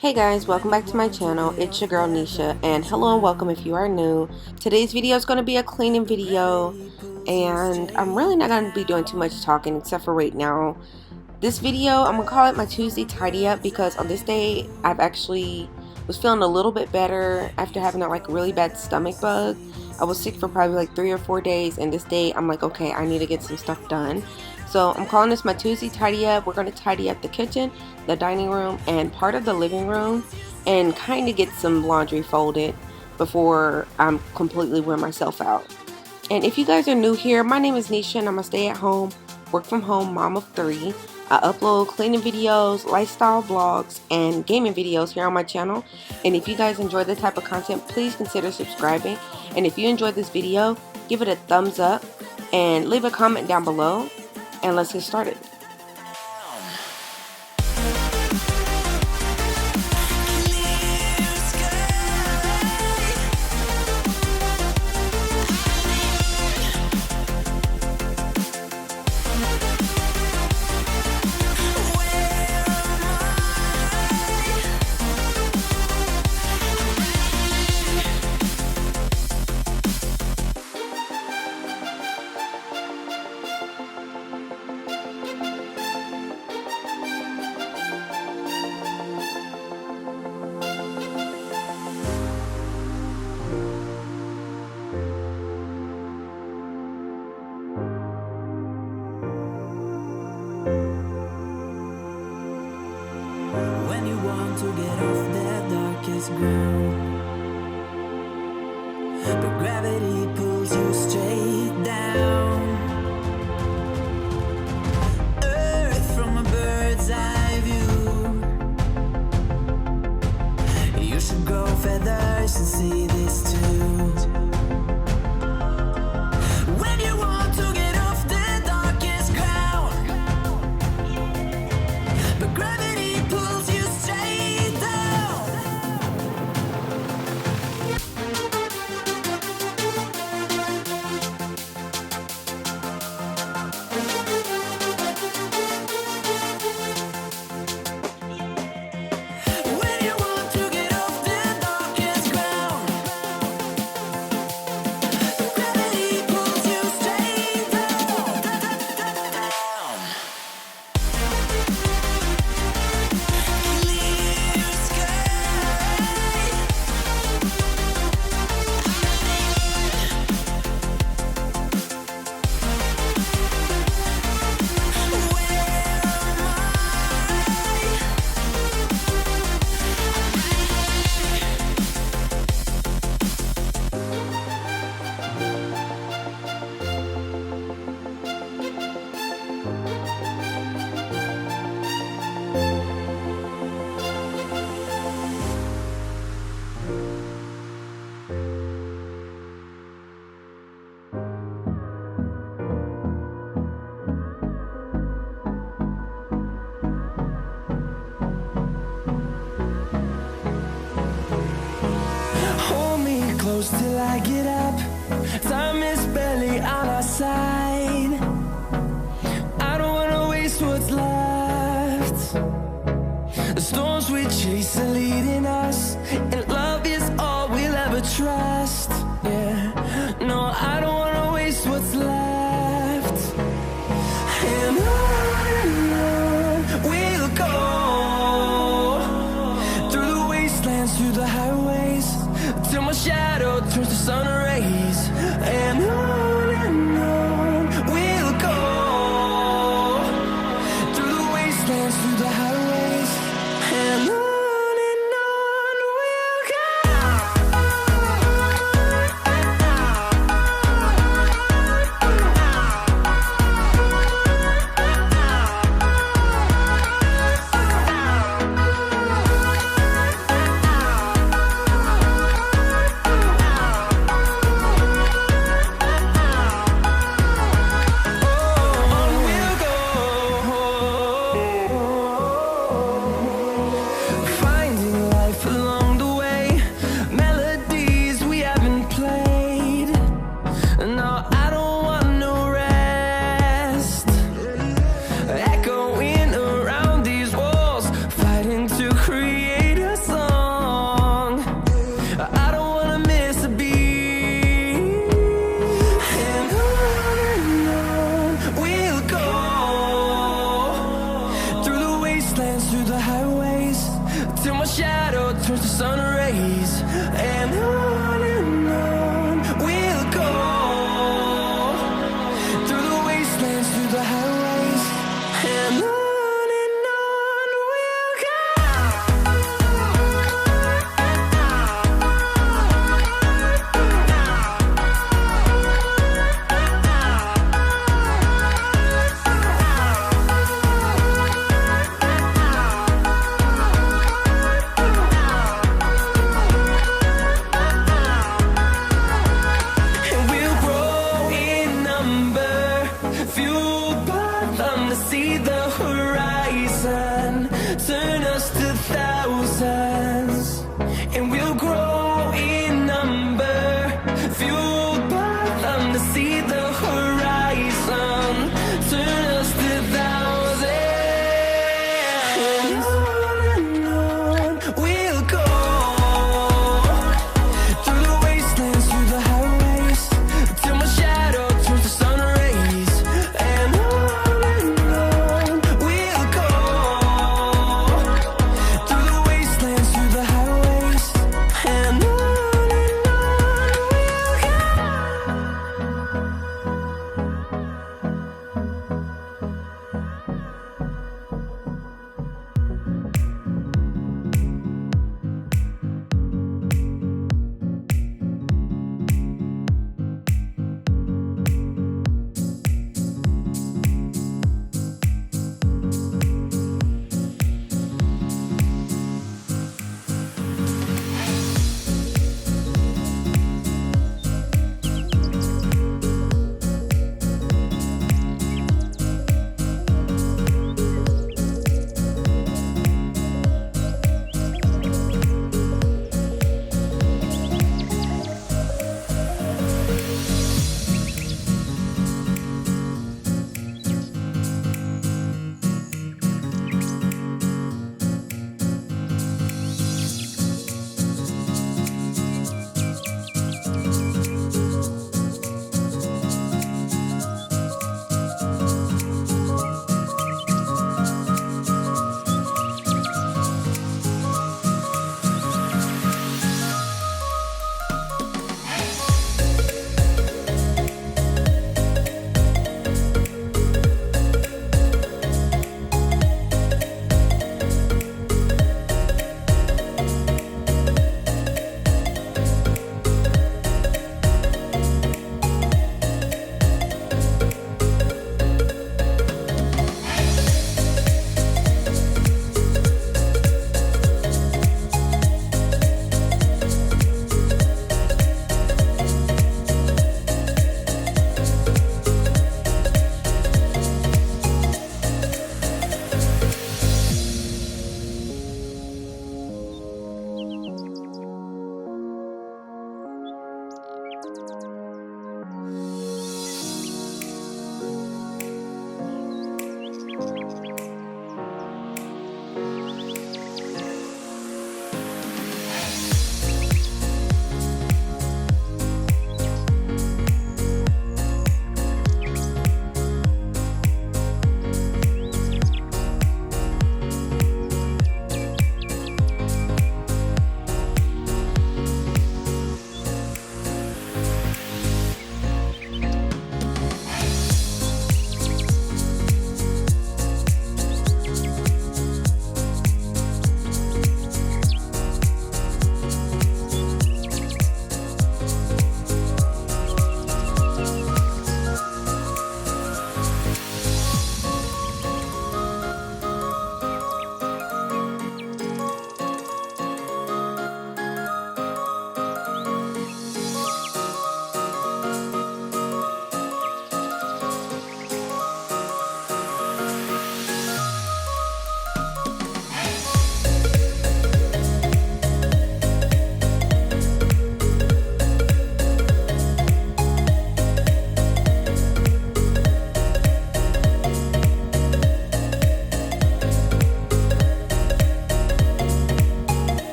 Hey guys, welcome back to my channel. It's your girl Nisha, and hello and welcome if you are new. Today's video is going to be a cleaning video, and I'm really not going to be doing too much talking except for right now. This video, I'm going to call it my Tuesday tidy up because on this day I've actually was feeling a little bit better after having that really bad stomach bug. I was sick for probably like 3 or 4 days, and this day I'm like, okay, I need to get some stuff done. So I'm calling this my Tuesday tidy up. We're going to tidy up the kitchen, the dining room, and part of the living room, and kind of get some laundry folded before I'm completely wear myself out. And if you guys are new here, my name is Nisha, and I'm a stay-at-home, work-from-home mom of 3. I upload cleaning videos, lifestyle vlogs, and gaming videos here on my channel. And if you guys enjoy this type of content, please consider subscribing. And if you enjoyed this video, give it a thumbs up and leave a comment down below. And let's get started. When you want to get off that darkest ground, but gravity pulls you straight down. Earth from a bird's eye view. You should grow feathers and see this too. When you want to get off the darkest ground, but gravity pulls you straight down. When you want to get off the darkest ground, gravity pulls you straight down. Clear sky. Hold me close till I get up. Time is barely on our side. I don't wanna waste what's left. The storms we chase are leading us, and love is all we'll ever trust. Yeah, no, I don't wanna waste what's left. And on we'll go, through the wastelands, through the highways, till my shadow turns to sun rays. And through the highways, and on we'll go. And we'll grow in number, fueled by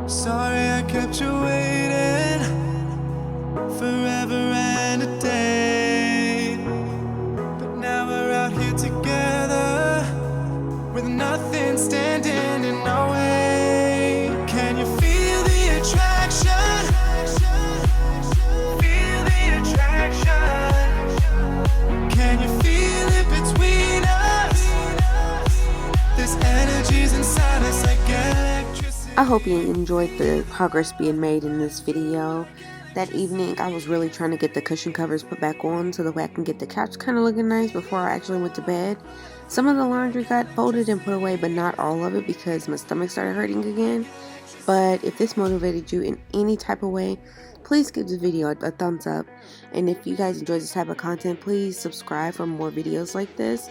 Sorry I kept you waiting forever and a day. But now we're out here together with nothing standing in our way. Can you feel the attraction? Feel the attraction. Can you feel it between us? This energy's inside us like electricity. I hope you enjoyed the progress being made in this video. That evening, I was really trying to get the cushion covers put back on so that way I can get the couch kind of looking nice before I actually went to bed. Some of the laundry got folded and put away, but not all of it because my stomach started hurting again. But if this motivated you in any type of way, please give this video a thumbs up. And if you guys enjoy this type of content, please subscribe for more videos like this.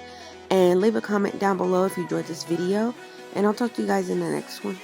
And leave a comment down below if you enjoyed this video. And I'll talk to you guys in the next one.